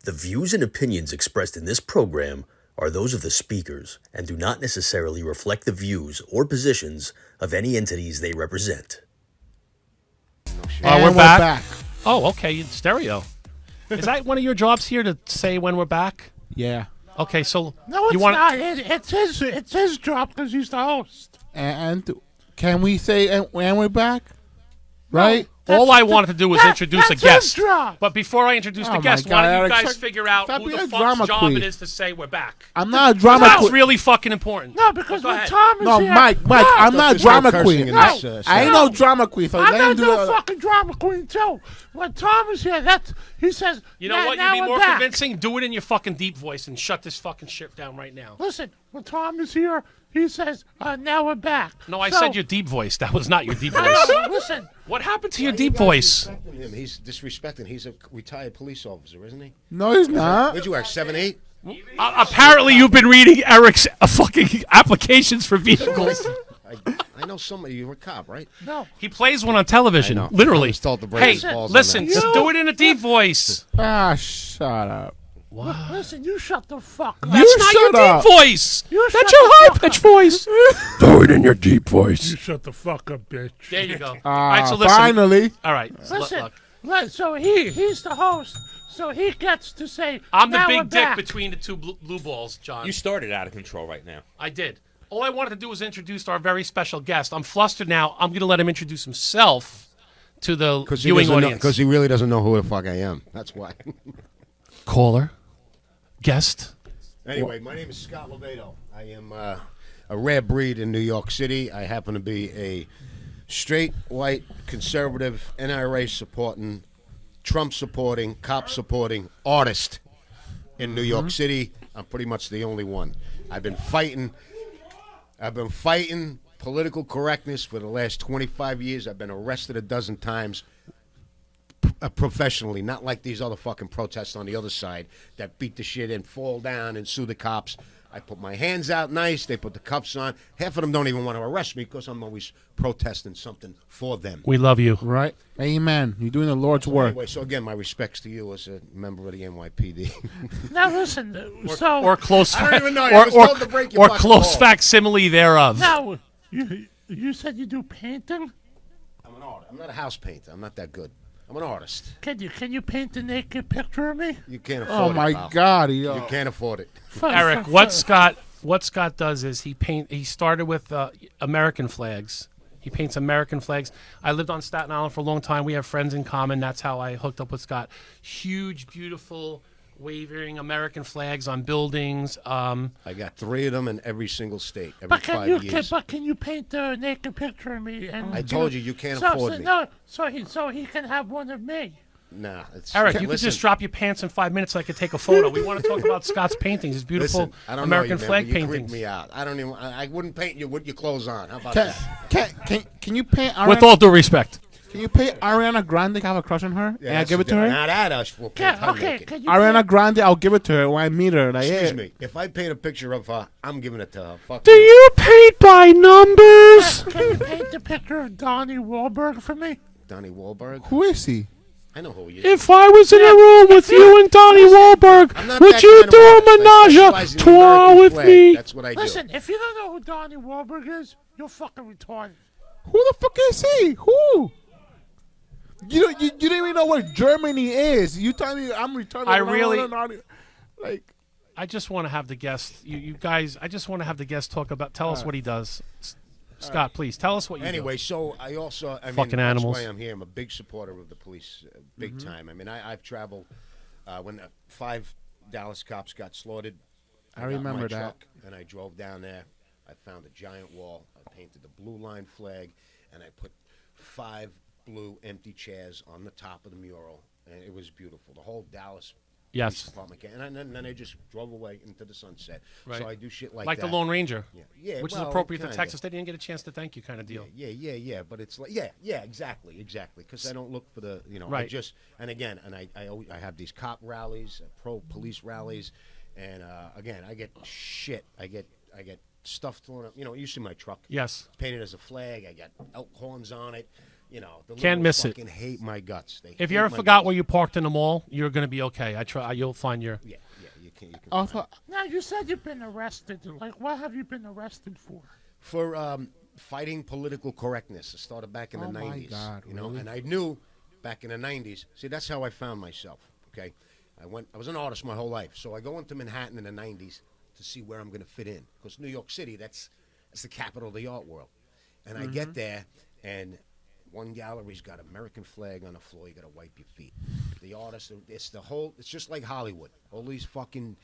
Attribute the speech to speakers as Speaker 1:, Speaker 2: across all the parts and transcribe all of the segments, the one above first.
Speaker 1: The views and opinions expressed in this program are those of the speakers and do not necessarily reflect the views or positions of any entities they represent.
Speaker 2: And we're back. Oh, okay. Stereo. Is that one of your jobs here to say when we're back?
Speaker 3: Yeah.
Speaker 2: Okay, so
Speaker 4: No, it's
Speaker 2: you want
Speaker 4: not. It's his job because he's the host.
Speaker 3: And can we say when we're back? Right?
Speaker 2: all I wanted to do was introduce a
Speaker 4: that's
Speaker 2: guest.
Speaker 4: his job.
Speaker 2: But before I introduce the
Speaker 3: Oh,
Speaker 2: guest,
Speaker 3: my
Speaker 2: why
Speaker 3: God,
Speaker 2: don't you
Speaker 3: Alex,
Speaker 2: guys figure out
Speaker 3: stop
Speaker 2: who
Speaker 3: being
Speaker 2: the
Speaker 3: a
Speaker 2: fuck's
Speaker 3: drama
Speaker 2: job
Speaker 3: queen.
Speaker 2: it is to say we're back?
Speaker 3: I'm not a drama
Speaker 2: That's
Speaker 3: queen.
Speaker 2: really fucking important.
Speaker 4: No, because
Speaker 2: Go
Speaker 4: when
Speaker 2: ahead.
Speaker 4: Tom is
Speaker 3: No,
Speaker 4: here,
Speaker 3: Mike, I'm not a drama queen.
Speaker 4: No,
Speaker 3: I ain't no drama queen. So
Speaker 4: I'm
Speaker 3: let him
Speaker 4: not
Speaker 3: do
Speaker 4: no
Speaker 3: the.
Speaker 4: fucking drama queen too. When Tom is here, he says.
Speaker 2: You know what?
Speaker 4: Now
Speaker 2: You'd be
Speaker 4: we're
Speaker 2: more
Speaker 4: back.
Speaker 2: convincing. Do it in your fucking deep voice and shut this fucking shit down right now.
Speaker 4: Listen, when Tom is here, he says, "Now we're back."
Speaker 2: No, I
Speaker 4: So-
Speaker 2: said your deep voice. That was not your deep
Speaker 4: No,
Speaker 2: voice.
Speaker 4: no, listen.
Speaker 2: What happened to your deep voice?
Speaker 5: Him. He's disrespecting. He's a retired police officer, isn't he?
Speaker 3: No, he's not.
Speaker 5: Where'd you work? 7-8?
Speaker 2: Apparently, you've been reading Eric's fucking applications for vehicles.
Speaker 5: I know somebody. You're a cop, right?
Speaker 4: No.
Speaker 2: He plays one on television,
Speaker 5: I know.
Speaker 2: literally.
Speaker 5: I was told to break
Speaker 2: Hey,
Speaker 5: his balls on
Speaker 2: listen,
Speaker 5: that.
Speaker 2: just do it in a deep voice.
Speaker 3: Shut up.
Speaker 4: Listen, you shut the fuck up.
Speaker 2: That's not your
Speaker 3: shut up.
Speaker 2: deep voice.
Speaker 4: You
Speaker 2: That's
Speaker 4: shut
Speaker 2: your
Speaker 4: the
Speaker 2: high
Speaker 4: fuck
Speaker 2: pitched
Speaker 4: up.
Speaker 2: voice. Do it in your deep voice.
Speaker 4: You shut the fuck up, bitch.
Speaker 2: There you go. All right, so listen.
Speaker 3: Finally.
Speaker 2: All right, so
Speaker 4: Listen,
Speaker 2: look.
Speaker 4: right, so he's the host, so he gets to say.
Speaker 2: I'm the
Speaker 4: "Now we're
Speaker 2: big dick
Speaker 4: back."
Speaker 2: between the two blue balls, John.
Speaker 6: You started out of control right now.
Speaker 2: I did. All I wanted to do was introduce our very special guest. I'm flustered now. I'm going to let him introduce himself to the viewing audience.
Speaker 5: Because he really doesn't know who the fuck I am. That's why.
Speaker 2: Caller, guest.
Speaker 5: Anyway, my name is Scott Lobaido. I am a rare breed in New York City. I happen to be a straight, white, conservative, NRA supporting, Trump supporting, cop supporting artist in New York City. I'm pretty much the only one. I've been fighting political correctness for the last 25 years. I've been arrested a dozen times professionally, not like these other fucking protests on the other side that beat the shit and fall down and sue the cops. I put my hands out nice. They put the cuffs on. Half of them don't even want to arrest me because I'm always protesting something for them.
Speaker 2: We love you.
Speaker 3: Right. Amen. You're doing the Lord's work.
Speaker 5: Anyway, so again, my respects to you as a member of the NYPD.
Speaker 4: Now listen,
Speaker 2: Or close,
Speaker 5: I don't even know. I was told to break your
Speaker 2: or
Speaker 5: fucking
Speaker 2: close
Speaker 5: balls.
Speaker 2: facsimile thereof.
Speaker 4: now you said you do painting.
Speaker 5: I'm an artist. I'm not a house painter. I'm not that good. I'm an artist.
Speaker 4: Can you paint a naked picture of me?
Speaker 5: You can't afford
Speaker 3: Oh,
Speaker 5: it,
Speaker 3: my
Speaker 5: pal.
Speaker 3: God. Yo.
Speaker 5: You can't afford it.
Speaker 2: Eric, what Scott does is he started with American flags. He paints American flags. I lived on Staten Island for a long time. We have friends in common. That's how I hooked up with Scott. Huge, beautiful, waving American flags on buildings.
Speaker 5: I got 3 of them in every single state every
Speaker 4: But
Speaker 5: 5 years.
Speaker 4: can you paint a naked picture of me? And
Speaker 5: I told you can't
Speaker 4: so,
Speaker 5: afford
Speaker 4: so,
Speaker 5: me.
Speaker 4: No, so he can have one of me.
Speaker 5: Nah, it's
Speaker 2: Eric, you could
Speaker 5: listen,
Speaker 2: just drop your pants in 5 minutes so I could take a photo. We want to talk about Scott's paintings, his beautiful
Speaker 5: Listen, I don't
Speaker 2: American
Speaker 5: know you,
Speaker 2: flag
Speaker 5: man, but you
Speaker 2: paintings.
Speaker 5: creep me out. I don't even. I wouldn't paint you with your clothes on. How about that?
Speaker 3: Can you paint
Speaker 2: With
Speaker 3: Ariana?
Speaker 2: all due respect.
Speaker 3: Can you paint Ariana Grande? Have a crush on her? and I'll give it to her.
Speaker 5: Not at us. We'll paint
Speaker 4: Yeah,
Speaker 5: her
Speaker 4: okay.
Speaker 5: naked.
Speaker 4: Can you
Speaker 3: Ariana Grande, I'll give it to her when I meet her. Like,
Speaker 5: Excuse
Speaker 3: hey.
Speaker 5: me. If I paint a picture of her, I'm giving it to her. Fuck
Speaker 2: Do you paint by numbers?
Speaker 4: Can you paint a picture of Donnie Wahlberg for me?
Speaker 5: Donnie Wahlberg.
Speaker 3: Who is he?
Speaker 5: I know who he is.
Speaker 2: If I was in a room with you and Donnie Wahlberg,
Speaker 5: I'm not
Speaker 2: would
Speaker 5: that
Speaker 2: you
Speaker 5: kind of
Speaker 2: do a
Speaker 5: artist. I
Speaker 2: menage
Speaker 5: specialize
Speaker 2: a
Speaker 5: in the
Speaker 2: trois
Speaker 5: American
Speaker 2: with
Speaker 5: flag.
Speaker 2: me?
Speaker 5: That's what I do.
Speaker 4: Listen, if you don't know who Donnie Wahlberg is, you're fucking retarded.
Speaker 3: Who the fuck is he? Who? You don't even know what Germany is. You tell me I'm retarded.
Speaker 2: I really-
Speaker 3: like.
Speaker 2: I just want to have the guest, you guys, I just want to have the guest tell us what he does. Scott, please, tell us what you
Speaker 5: Anyway, so I also, I mean,
Speaker 2: Fucking animals.
Speaker 5: That's why I'm here. I'm a big supporter of the police, big time. I mean, I've traveled when 5 Dallas cops got slaughtered.
Speaker 3: I
Speaker 5: got
Speaker 3: remember
Speaker 5: my
Speaker 3: that.
Speaker 5: truck, and I drove down there. I found a giant wall. I painted the blue line flag, and I put 5 blue empty chairs on the top of the mural, and it was beautiful. The whole Dallas.
Speaker 2: Yes.
Speaker 5: Police Department came, and then I just drove away into the sunset.
Speaker 2: Right.
Speaker 5: So I do shit like
Speaker 2: Like
Speaker 5: that.
Speaker 2: the Lone Ranger,
Speaker 5: Yeah,
Speaker 2: which is
Speaker 5: well,
Speaker 2: appropriate to
Speaker 5: kinda.
Speaker 2: Texas. They didn't get a chance to thank you kind of deal.
Speaker 5: Yeah. But it's like, yeah, exactly. Because I don't look for the, I
Speaker 2: Right.
Speaker 5: just, and again, and I have these cop rallies, pro police rallies, and again, I get shit. I get stuff thrown up. You see my truck.
Speaker 2: Yes.
Speaker 5: Painted as a flag. I got elk horns on it. You know, the
Speaker 2: Can't
Speaker 5: liberals
Speaker 2: miss it.
Speaker 5: fucking hate my guts. They
Speaker 2: If
Speaker 5: hate
Speaker 2: you ever
Speaker 5: my
Speaker 2: forgot
Speaker 5: guts.
Speaker 2: where you parked in the mall, you're going to be okay. You'll find your.
Speaker 5: Yeah, you can.
Speaker 3: Also,
Speaker 4: Now, you said you've been arrested. Like, what have you been arrested for?
Speaker 5: For fighting political correctness. It started back in the
Speaker 3: Oh, my
Speaker 5: 90s.
Speaker 3: God,
Speaker 5: you know,
Speaker 3: really?
Speaker 5: and I knew back in the 90s. See, that's how I found myself. Okay, I was an artist my whole life, so I go into Manhattan in the 90s to see where I'm going to fit in, because New York City, that's the capital of the art world. And I get there, and one gallery's got American flag on the floor. You got to wipe your feet. The artist, it's just like Hollywood. All these fucking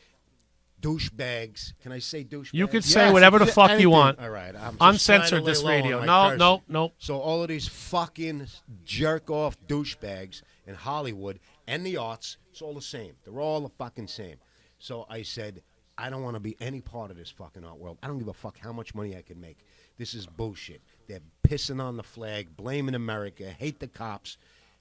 Speaker 5: douchebags. Can I say douchebags?
Speaker 2: You could say
Speaker 3: Yes,
Speaker 2: whatever the
Speaker 3: you
Speaker 2: fuck
Speaker 3: anything.
Speaker 2: you want.
Speaker 5: All right, I'm just
Speaker 2: Uncensored
Speaker 5: trying to lay
Speaker 2: this
Speaker 5: low on
Speaker 2: radio.
Speaker 5: my
Speaker 2: No,
Speaker 5: cursing.
Speaker 2: no, no.
Speaker 5: So all of these fucking jerk-off douchebags in Hollywood and the arts, it's all the same. They're all the fucking same. So I said, I don't want to be any part of this fucking art world. I don't give a fuck how much money I can make. This is bullshit. They're pissing on the flag, blaming America, hate the cops.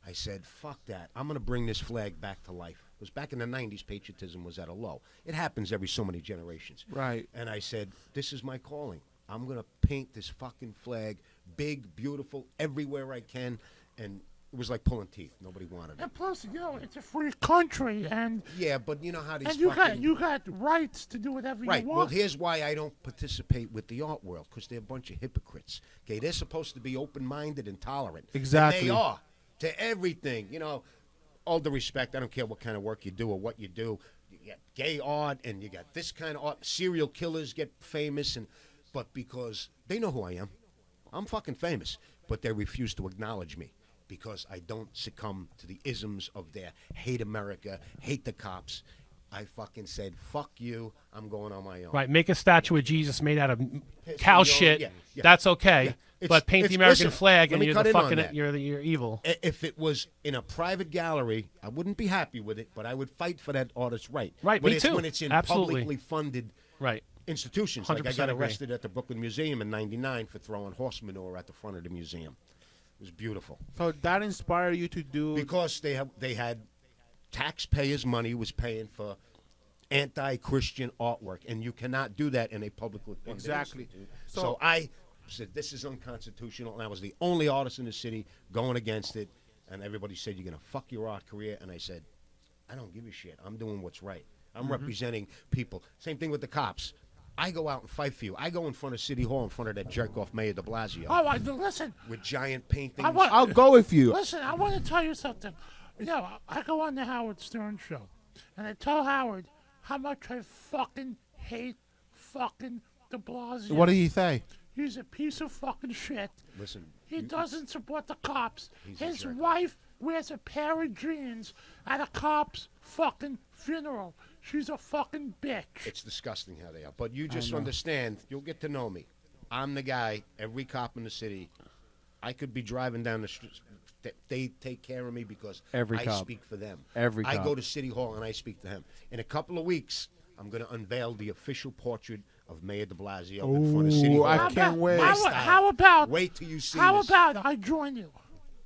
Speaker 5: I said, fuck that. I'm going to bring this flag back to life. Because back in the 90s, patriotism was at a low. It happens every so many generations.
Speaker 3: Right.
Speaker 5: And I said, this is my calling. I'm going to paint this fucking flag big, beautiful, everywhere I can. And it was like pulling teeth. Nobody wanted it.
Speaker 4: And plus, it's a free country, and
Speaker 5: Yeah, but you know how these
Speaker 4: and you
Speaker 5: fucking...
Speaker 4: got rights to do whatever
Speaker 5: Right.
Speaker 4: you
Speaker 5: Well,
Speaker 4: want.
Speaker 5: here's why I don't participate with the art world, because they're a bunch of hypocrites. Okay, they're supposed to be open-minded and tolerant.
Speaker 3: Exactly.
Speaker 5: And they are to everything. You know, all the respect. I don't care what kind of work you do or what you do. You got gay art, and you got this kind of art. Serial killers get famous, but because they know who I am, I'm fucking famous. But they refuse to acknowledge me, because I don't succumb to the isms of their hate America, hate the cops. I fucking said, fuck you, I'm going on my own.
Speaker 2: Right, make a statue of Jesus made out of cow
Speaker 5: me
Speaker 2: shit.
Speaker 5: on. Yeah.
Speaker 2: That's okay.
Speaker 5: Yeah.
Speaker 2: But paint the
Speaker 5: It's-
Speaker 2: American
Speaker 5: listen,
Speaker 2: flag
Speaker 5: let
Speaker 2: and
Speaker 5: me
Speaker 2: you're
Speaker 5: cut
Speaker 2: the
Speaker 5: in on
Speaker 2: fucking
Speaker 5: that.
Speaker 2: you're evil.
Speaker 5: If it was in a private gallery, I wouldn't be happy with it, but I would fight for that artist's right.
Speaker 2: Right,
Speaker 5: when
Speaker 2: me
Speaker 5: it's,
Speaker 2: too.
Speaker 5: When it's in
Speaker 2: Absolutely.
Speaker 5: publicly funded
Speaker 2: Right.
Speaker 5: institutions. Like I
Speaker 2: 100%
Speaker 5: got
Speaker 2: agree.
Speaker 5: arrested at the Brooklyn Museum in '99 for throwing horse manure at the front of the museum. It was beautiful.
Speaker 3: so that inspired you to do.
Speaker 5: Because they had taxpayers' money was paying for anti-Christian artwork, and you cannot do that in a publicly funded
Speaker 3: Exactly.
Speaker 5: institute.
Speaker 3: So-
Speaker 5: So I said, this is unconstitutional, and I was the only artist in the city going against it, and everybody said, you're going to fuck your art career, and I said, I don't give a shit. I'm doing what's right. I'm representing people. Same thing with the cops. I go out and fight for you. I go in front of City Hall in front of that jerk-off Mayor de Blasio
Speaker 4: Listen,
Speaker 5: with giant paintings.
Speaker 3: I'll go with you.
Speaker 4: listen. I want to tell you something. I go on the Howard Stern show, and I tell Howard how much I fucking hate fucking de Blasio.
Speaker 3: What did he say?
Speaker 4: He's a piece of fucking shit.
Speaker 5: Listen,
Speaker 4: He doesn't support the cops.
Speaker 5: He's a
Speaker 4: His
Speaker 5: jerk.
Speaker 4: wife wears a pair of jeans at a cop's fucking funeral. She's a fucking bitch.
Speaker 5: it's disgusting how they are. But you just understand, you'll get to know me. I'm the guy, every cop in the city, I could be driving down the street. They take care of me because
Speaker 7: Every
Speaker 5: I
Speaker 7: cop.
Speaker 5: speak for them.
Speaker 7: Every
Speaker 5: I
Speaker 7: cop.
Speaker 5: go to City Hall and I speak to him. In a couple of weeks, I'm going to unveil the official portrait of Mayor de Blasio in front of City
Speaker 3: Ooh,
Speaker 5: Hall.
Speaker 3: I
Speaker 4: How
Speaker 3: can't
Speaker 4: about-
Speaker 3: wait.
Speaker 4: How,
Speaker 5: Style.
Speaker 4: how about?
Speaker 5: Wait till you see
Speaker 4: How
Speaker 5: this.
Speaker 4: about I join you?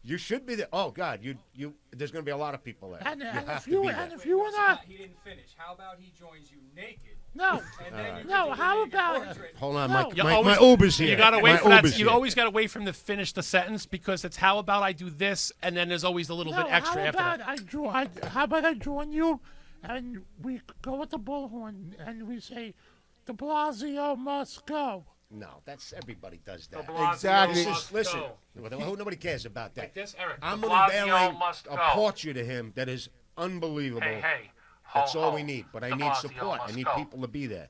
Speaker 5: You should be there. Oh, God, you. There's going to be a lot of people there.
Speaker 4: And,
Speaker 5: you
Speaker 4: and
Speaker 5: have
Speaker 4: if
Speaker 5: to
Speaker 4: you
Speaker 5: be
Speaker 4: and
Speaker 5: there.
Speaker 4: if you and I,
Speaker 8: He didn't finish. How about he joins you naked?
Speaker 4: no,
Speaker 8: And then you
Speaker 4: no.
Speaker 8: can do
Speaker 4: How
Speaker 8: the naked
Speaker 4: about it?
Speaker 8: portrait.
Speaker 5: Hold on,
Speaker 4: No.
Speaker 5: my Uber's here.
Speaker 2: You gotta wait
Speaker 5: My
Speaker 2: for that.
Speaker 5: Uber's
Speaker 2: You
Speaker 5: here.
Speaker 2: always gotta wait for him to finish the sentence, because it's how about I do this, and then there's always a little
Speaker 4: No,
Speaker 2: bit extra
Speaker 4: how
Speaker 2: after
Speaker 4: about
Speaker 2: that.
Speaker 4: how about I join you, and we go with the bullhorn, and we say, De Blasio must go.
Speaker 5: No, that's everybody does that.
Speaker 3: Exactly.
Speaker 5: This is, listen, nobody cares about that.
Speaker 2: Like this, Eric.
Speaker 5: I'm
Speaker 2: De
Speaker 5: unveiling
Speaker 2: Blasio must
Speaker 5: a
Speaker 2: go.
Speaker 5: portrait of him that is unbelievable.
Speaker 2: Hey,
Speaker 5: That's all we need. But I need support. I need people to be there.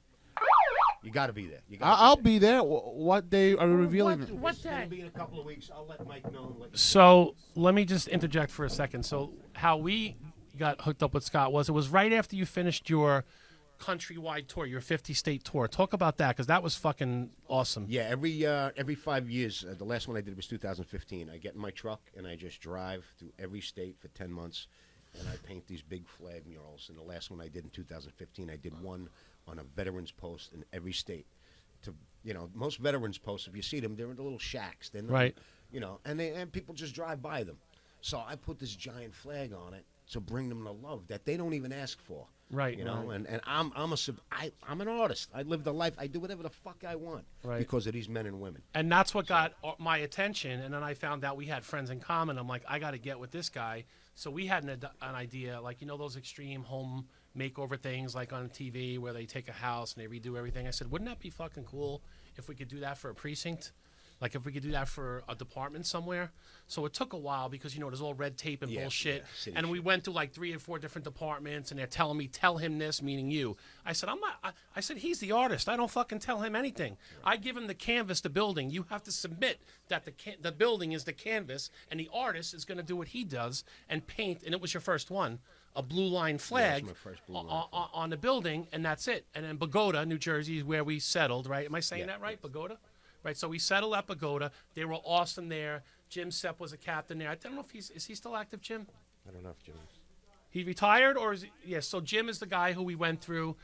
Speaker 5: You got to be there. You gotta
Speaker 3: I'll
Speaker 5: there.
Speaker 3: be there. What day are you revealing?
Speaker 4: What
Speaker 5: It's gonna
Speaker 4: day?
Speaker 5: be in a couple of weeks. I'll let Mike know. And let you
Speaker 2: So let me just interject for a second. So how we got hooked up with Scott was, it was right after you finished your countrywide tour, your 50-state tour. Talk about that, because that was fucking awesome.
Speaker 5: Yeah, every 5 years. The last one I did was 2015. I get in my truck and I just drive through every state for 10 months, and I paint these big flag murals. And the last one I did in 2015, I did one on a veterans post in every state. Most veterans posts, if you see them, they're in the little shacks. They're not,
Speaker 2: Right.
Speaker 5: and people just drive by them. So I put this giant flag on it, to bring them the love that they don't even ask for.
Speaker 2: Right,
Speaker 5: You know,
Speaker 2: right.
Speaker 5: and I'm an artist. I live the life. I do whatever the fuck I want
Speaker 2: Right.
Speaker 5: because of these men and women.
Speaker 2: And that's what got my attention. And then I found out we had friends in common. I'm like, I got to get with this guy. So we had an idea, like, you know, those extreme home makeover things like on TV where they take a house and they redo everything. I said, wouldn't that be fucking cool if we could do that for a precinct? Like if we could do that for a department somewhere. So it took a while because, you know, there's all red tape and bullshit.
Speaker 5: city
Speaker 2: And we
Speaker 5: shit.
Speaker 2: went through like 3 or 4 different departments and they're telling me, tell him this, meaning you. I said, I'm not, I said, he's the artist. I don't fucking tell him anything. I give him the canvas, the building. You have to submit that the building is the canvas and the artist is going to do what he does and paint. And it was your first one, a blue line flag
Speaker 5: my first blue line
Speaker 2: on the building. And that's it. And then Pagoda, New Jersey is where we settled, right? Am I saying that right? Pagoda? Right, so we settled at Pagoda. They were awesome there. Jim Sepp was a captain there. I don't know if is he still active, Jim?
Speaker 5: I don't know if Jim.
Speaker 2: He retired or is he? Yes. So Jim is the guy who we went through.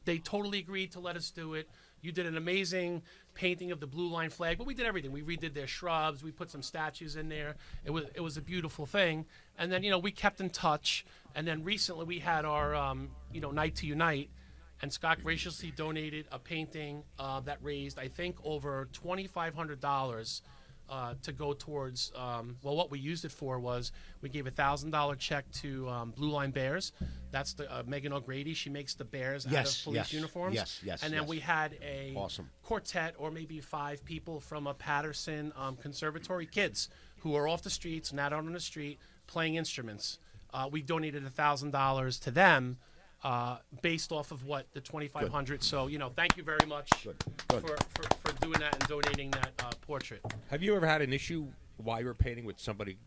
Speaker 2: They totally agreed to let us do it. You did an amazing painting of the blue line flag, but we did everything. We redid their shrubs. We put some statues in there. It was a beautiful thing. And then, you know, we kept in touch. And then recently we had our Night to Unite. And Scott graciously donated a painting that raised, I think, over $2,500 to go towards. What we used it for was we gave a $1,000 check to Blue Line Bears. That's the Megan O'Grady. She makes the bears out of police uniforms.
Speaker 5: Yes.
Speaker 2: And then we had a
Speaker 5: Awesome.
Speaker 2: quartet, or maybe 5 people from a Patterson conservatory, kids who are off the streets, not out on the street, playing instruments. We donated $1,000 to them. Based off of what the 2,500. So, you know, thank you very much
Speaker 5: Good.
Speaker 2: For doing that and donating that portrait.
Speaker 6: Have you ever had an issue while you were painting with somebody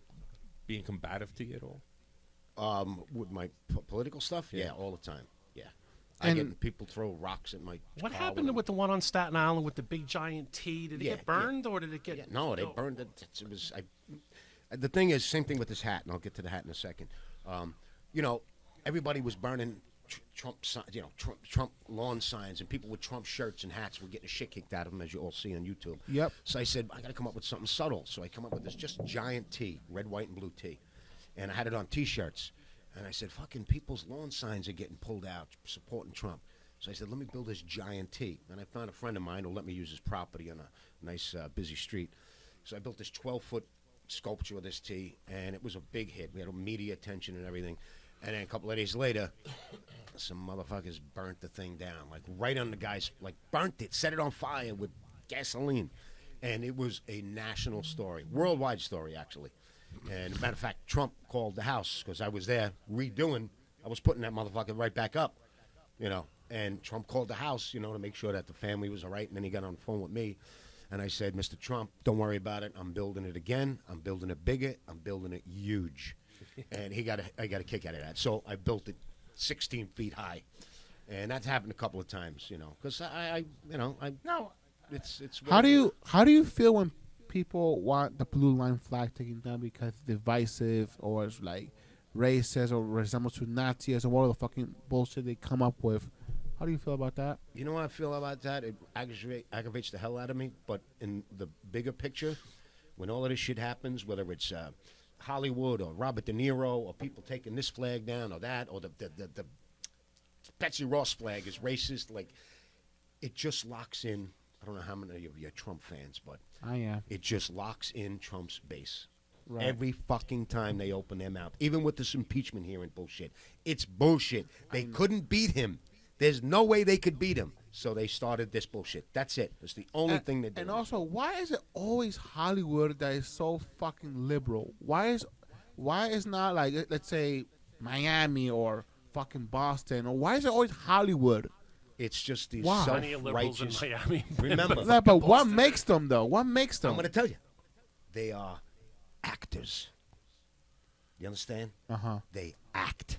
Speaker 6: being combative to you at all?
Speaker 5: With my political stuff, yeah, all the time. Yeah, I
Speaker 3: And-
Speaker 5: get people throw rocks at my.
Speaker 2: What
Speaker 5: car
Speaker 2: happened with the one on Staten Island with the big giant T? Did it
Speaker 5: Yeah,
Speaker 2: get burned or did it get?
Speaker 5: Yeah, no, they burned it. It was. The thing is, same thing with this hat, and I'll get to the hat in a second. You know, everybody was burning Trump, Trump lawn signs, and people with Trump shirts and hats were getting the shit kicked out of them, as you all see on YouTube.
Speaker 3: Yep.
Speaker 5: So I said, I got to come up with something subtle. So I come up with this just giant T, red, white, and blue T, and I had it on T-shirts. And I said, fucking people's lawn signs are getting pulled out supporting Trump. So I said, let me build this giant T. And I found a friend of mine who let me use his property on a nice, busy street. So I built this 12-foot sculpture of this T, and it was a big hit. We had media attention and everything. And then a couple of days later, some motherfuckers burnt the thing down, like right on the guy's, like burnt it, set it on fire with gasoline. And it was a national story, worldwide story, actually. And as a matter of fact, Trump called the house because I was there redoing. I was putting that motherfucker right back up, you know. And Trump called the house, you know, to make sure that the family was all right. And then he got on the phone with me. And I said, Mr. Trump, don't worry about it. I'm building it again. I'm building it bigger. I'm building it huge. And I got a kick out of that. So I built it 16 feet high. And that's happened a couple of times, you know. Because
Speaker 4: No,
Speaker 5: it's
Speaker 3: How do you feel when people want the blue line flag taken down because it's divisive or it's like racist or resembles to Nazis or what the fucking bullshit they come up with? How do you feel about that?
Speaker 5: You know how I feel about that? It aggravates the hell out of me. But in the bigger picture, when all of this shit happens, whether it's Hollywood or Robert De Niro or people taking this flag down or that, or the Betsy Ross flag is racist, like, it just locks in. I don't know how many of you are Trump fans, but
Speaker 3: I am.
Speaker 5: it just locks in Trump's base.
Speaker 3: Right.
Speaker 5: Every fucking time they open their mouth, even with this impeachment hearing bullshit. It's bullshit. They couldn't beat him. There's no way they could beat him. So they started this bullshit. That's it. That's the only thing they do.
Speaker 3: And also, why is it always Hollywood that is so fucking liberal? Why is not like, let's say, Miami or fucking Boston, or why is it always Hollywood?
Speaker 5: It's just these
Speaker 3: Wow.
Speaker 2: Plenty of liberals in
Speaker 5: self-righteous.
Speaker 2: Miami.
Speaker 5: Remember,
Speaker 3: No, but what makes them though? What makes them?
Speaker 5: I'm going to tell you, they are actors. You understand? They act.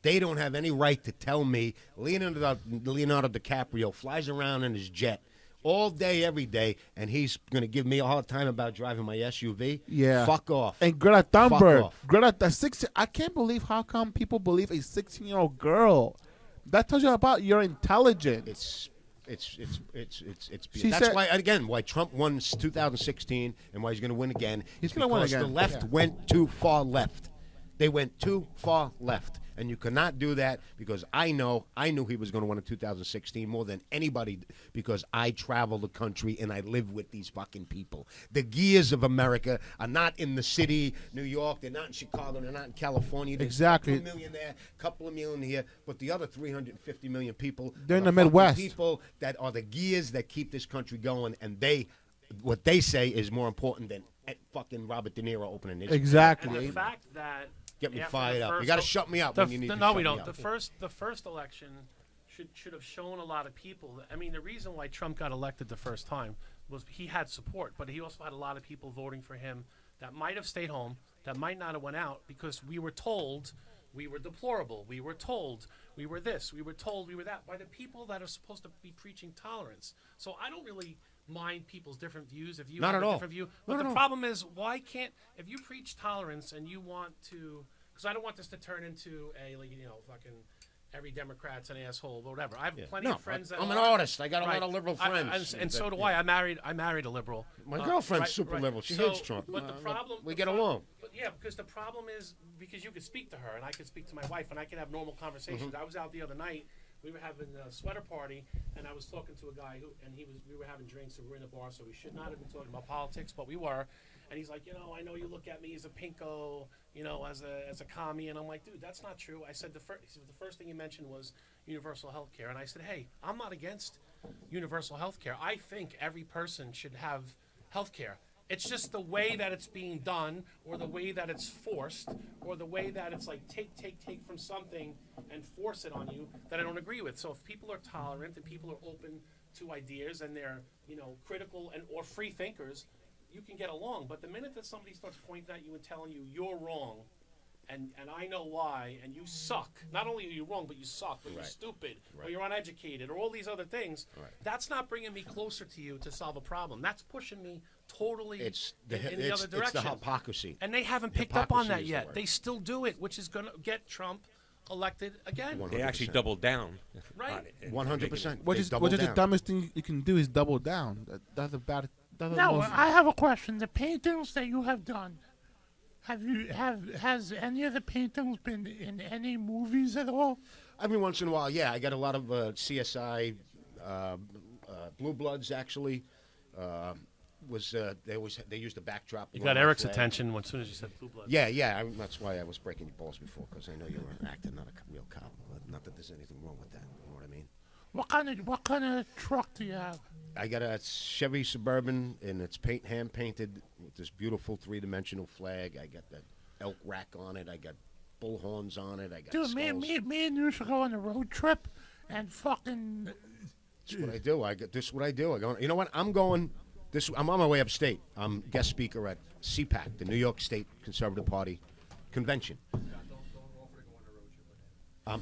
Speaker 5: They don't have any right to tell me Leonardo DiCaprio flies around in his jet all day, every day, and he's going to give me a hard time about driving my SUV.
Speaker 3: Yeah.
Speaker 5: Fuck off.
Speaker 3: And Greta
Speaker 5: Fuck
Speaker 3: Thunberg,
Speaker 5: off.
Speaker 3: Greta, the 16. I can't believe how come people believe a 16-year-old girl. That tells you about your intelligence.
Speaker 5: It's
Speaker 3: She
Speaker 5: that's
Speaker 3: said-
Speaker 5: why Trump won 2016 and why he's going to win again.
Speaker 3: He's
Speaker 5: is
Speaker 3: gonna win
Speaker 5: because
Speaker 3: again,
Speaker 5: the left
Speaker 3: yeah.
Speaker 5: went too far left. They went too far left. And you cannot do that because I knew he was going to win in 2016 more than anybody because I travel the country and I live with these fucking people. The gears of America are not in the city, New York. They're not in Chicago. They're not in California. There's
Speaker 3: Exactly.
Speaker 5: a couple of million there, couple of million here. But the other 350 million people,
Speaker 3: They're in
Speaker 5: are
Speaker 3: the
Speaker 5: fucking
Speaker 3: Midwest.
Speaker 5: people that are the gears that keep this country going. And what they say is more important than fucking Robert De Niro opening his.
Speaker 2: And
Speaker 3: Exactly.
Speaker 2: the fact that
Speaker 5: Get me
Speaker 2: after
Speaker 5: fired
Speaker 2: the
Speaker 5: up. You
Speaker 2: first
Speaker 5: got to
Speaker 2: el-
Speaker 5: shut me up
Speaker 2: the
Speaker 5: when you
Speaker 2: f-
Speaker 5: need
Speaker 2: the-
Speaker 5: to
Speaker 2: no,
Speaker 5: shut
Speaker 2: we
Speaker 5: me
Speaker 2: don't.
Speaker 5: up.
Speaker 2: The first election should have shown a lot of people. I mean, the reason why Trump got elected the first time was he had support, but he also had a lot of people voting for him that might have stayed home, that might not have went out because we were told we were deplorable. We were told we were this. We were told we were that by the people that are supposed to be preaching tolerance. So I don't really mind people's different views. If you
Speaker 5: Not
Speaker 2: have
Speaker 5: at
Speaker 2: a
Speaker 5: all.
Speaker 2: different view,
Speaker 5: Not
Speaker 2: but
Speaker 5: at
Speaker 2: the
Speaker 5: all.
Speaker 2: problem is, why can't if you preach tolerance and you want to? Because I don't want this to turn into a fucking every Democrat's an asshole or whatever. I have plenty
Speaker 5: No,
Speaker 2: of friends that
Speaker 5: I'm an
Speaker 2: are.
Speaker 5: artist. I got a lot
Speaker 2: Right.
Speaker 5: of liberal friends.
Speaker 2: And so do I. I married a liberal.
Speaker 5: My girlfriend's
Speaker 2: right,
Speaker 5: super
Speaker 2: right.
Speaker 5: liberal. She
Speaker 2: So,
Speaker 5: hates Trump.
Speaker 2: But the problem
Speaker 5: we
Speaker 2: the
Speaker 5: get
Speaker 2: prob-
Speaker 5: along.
Speaker 2: But yeah, because the problem is because you could speak to her and I could speak to my wife and I could have normal conversations. I was out the other night. We were having a sweater party, and I was talking to a guy we were having drinks, and we were in a bar, so we should not have been talking about politics, but we were. And he's like, I know you look at me as a pinko, as a commie, and I'm like, dude, that's not true. I said the first thing you mentioned was universal health care, and I said, hey, I'm not against universal health care. I think every person should have health care. It's just the way that it's being done, or the way that it's forced, or the way that it's like take from something and force it on you that I don't agree with. So if people are tolerant and people are open to ideas and they're critical or free thinkers, you can get along. But the minute that somebody starts pointing at you and telling you you're wrong, and I know why, and you suck. Not only are you wrong, but you suck, or you're stupid, or you're uneducated, or all these other things. That's not bringing me closer to you to solve a problem. That's pushing me totally in the other direction.
Speaker 5: It's the hypocrisy.
Speaker 2: And they haven't picked up on
Speaker 5: Hypocrisy
Speaker 2: that
Speaker 5: is the
Speaker 2: yet.
Speaker 5: word.
Speaker 2: They still do it, which is going to get Trump elected again.
Speaker 6: They actually
Speaker 5: 100%.
Speaker 6: doubled down.
Speaker 2: Right.
Speaker 6: on it.
Speaker 5: 100%.
Speaker 3: Which
Speaker 5: They
Speaker 3: is
Speaker 5: doubled
Speaker 3: the
Speaker 5: down.
Speaker 3: dumbest thing you can do is double down. That's a bad. That's the
Speaker 4: Now,
Speaker 3: most-
Speaker 4: I have a question. The paintings that you have done, has any of the paintings been in any movies at all?
Speaker 5: Every once in a while, yeah. I got a lot of CSI, Blue Bloods actually. They used the backdrop.
Speaker 2: You
Speaker 5: on
Speaker 2: got
Speaker 5: my
Speaker 2: Eric's
Speaker 5: flag.
Speaker 2: attention as soon as you said Blue Blood.
Speaker 5: Yeah. That's why I was breaking your balls before, because I know you were an actor, not a real cop. Not that there's anything wrong with that. You know what I mean?
Speaker 4: What kind of truck do you have?
Speaker 5: I got a Chevy Suburban, and it's hand painted with this beautiful 3-dimensional flag. I got that elk rack on it. I got bull horns on it. I got
Speaker 4: Dude,
Speaker 5: skulls.
Speaker 4: me and you should go on a road trip and fucking.
Speaker 5: That's what I do. This is what I do. I go. You know what? I'm going. I'm on my way upstate. I'm guest speaker at CPAC, the New York State Conservative Party convention.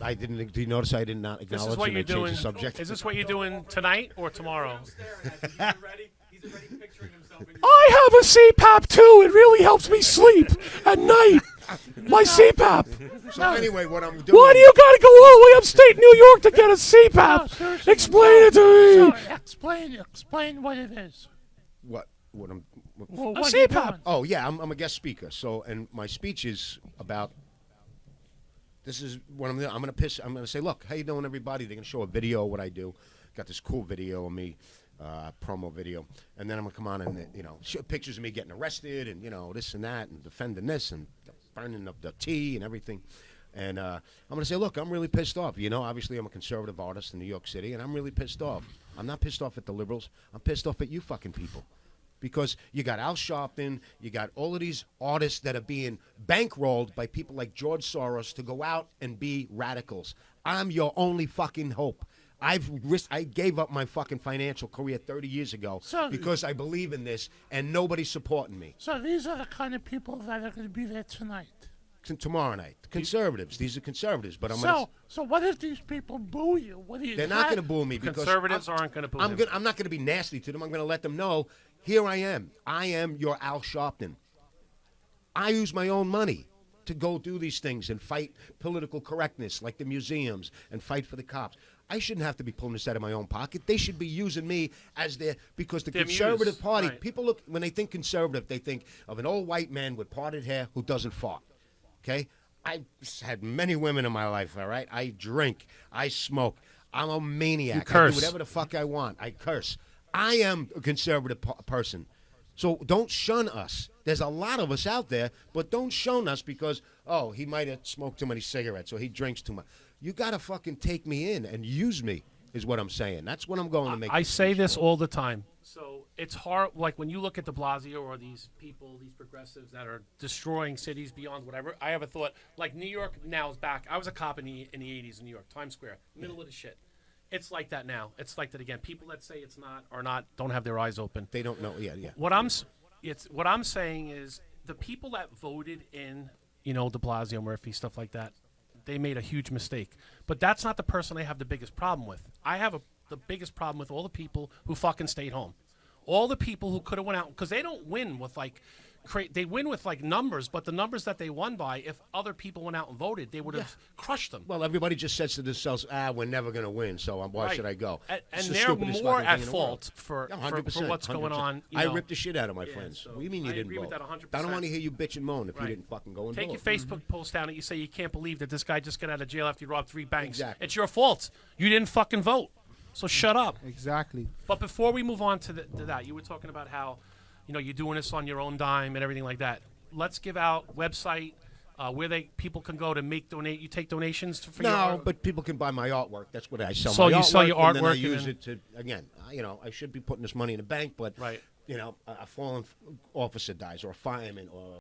Speaker 5: I didn't. Did you notice I did not
Speaker 2: This
Speaker 5: acknowledge
Speaker 2: is what
Speaker 5: and I
Speaker 2: you're
Speaker 5: changed
Speaker 2: doing.
Speaker 5: the subject?
Speaker 2: Is this what you're doing tonight or tomorrow?
Speaker 8: He's already picturing himself in
Speaker 2: I have a CPAP too. It really helps me sleep at night. My CPAP.
Speaker 5: So anyway, what I'm doing.
Speaker 2: Why do you gotta go all the way upstate New York to get a
Speaker 4: No,
Speaker 2: CPAP?
Speaker 4: seriously,
Speaker 2: Explain it to me.
Speaker 4: So explain what it is.
Speaker 5: What I'm.
Speaker 4: Well,
Speaker 2: A
Speaker 4: what you
Speaker 2: CPAP.
Speaker 4: doing?
Speaker 5: Oh yeah, I'm a guest speaker. So, and my speech is about. This is what I'm going to say, look, how you doing, everybody? They're going to show a video of what I do. Got this cool video of me, promo video, and then I'm going to come on and show pictures of me getting arrested and this and that and defending this and burning up the tea and everything. And I'm going to say, look, I'm really pissed off. Obviously I'm a conservative artist in New York City, and I'm really pissed off. I'm not pissed off at the liberals. I'm pissed off at you fucking people. Because you got Al Sharpton, you got all of these artists that are being bankrolled by people like George Soros to go out and be radicals. I'm your only fucking hope. I gave up my fucking financial career 30 years ago because I believe in this, and nobody's supporting me.
Speaker 4: So these are the kind of people that are going to be there tonight.
Speaker 5: Tomorrow night, conservatives. These are conservatives, but
Speaker 4: So what if these people boo you? What do you?
Speaker 5: they're not going to boo me because
Speaker 2: Conservatives aren't going to boo him.
Speaker 5: I'm not going to be nasty to them. I'm going to let them know, here I am. I am your Al Sharpton. I use my own money to go do these things and fight political correctness like the museums and fight for the cops. I shouldn't have to be pulling this out of my own pocket. They should be using me as because the
Speaker 2: Their
Speaker 5: conservative
Speaker 2: muse,
Speaker 5: party,
Speaker 2: right.
Speaker 5: people look, when they think conservative, they think of an old white man with parted hair who doesn't fart. Okay? I've had many women in my life, all right? I drink. I smoke. I'm a maniac.
Speaker 2: You curse.
Speaker 5: I do whatever the fuck I want. I curse. I am a conservative person. So don't shun us. There's a lot of us out there, but don't shun us because, oh, he might have smoked too many cigarettes or he drinks too much. You got to fucking take me in and use me is what I'm saying. That's what I'm going to make.
Speaker 2: I say this all the time. So it's hard, like when you look at de Blasio or these people, these progressives that are destroying cities beyond whatever, I have a thought, like New York now is back. I was a cop in the 80s in New York, Times Square, middle of the shit. It's like that now. It's like that again. People that say it's not or not don't have their eyes open.
Speaker 5: They don't know. Yeah.
Speaker 2: What I'm saying is the people that voted in, de Blasio, Murphy, stuff like that, they made a huge mistake. But that's not the person I have the biggest problem with. I have the biggest problem with all the people who fucking stayed home. All the people who could have went out, because they don't win with they win with numbers, but the numbers that they won by, if other people went out and voted, they would have crushed them.
Speaker 5: Well, everybody just says to themselves, we're never going to win, so why should I go?
Speaker 2: And they're more at fault for what's
Speaker 5: 100%.
Speaker 2: going on.
Speaker 5: I ripped the shit out of my friends.
Speaker 2: So
Speaker 5: What do you mean you
Speaker 2: I
Speaker 5: didn't
Speaker 2: agree
Speaker 5: vote?
Speaker 2: with that 100%.
Speaker 5: I don't want to hear you bitch and moan if you didn't fucking go and
Speaker 2: Take
Speaker 5: vote.
Speaker 2: your Facebook post down and you say you can't believe that this guy just got out of jail after he robbed 3 banks.
Speaker 5: Exactly.
Speaker 2: It's your fault. You didn't fucking vote. So shut up.
Speaker 3: Exactly.
Speaker 2: But before we move on to that, you were talking about how, you're doing this on your own dime and everything like that. Let's give out website where people can go to You take donations for your art?
Speaker 5: But people can buy my artwork. That's what I sell.
Speaker 2: So
Speaker 5: my
Speaker 2: you sell your
Speaker 5: and then I
Speaker 2: artwork
Speaker 5: use it to I should be putting this money in the bank, but
Speaker 2: Right.
Speaker 5: a fallen officer dies or a fireman or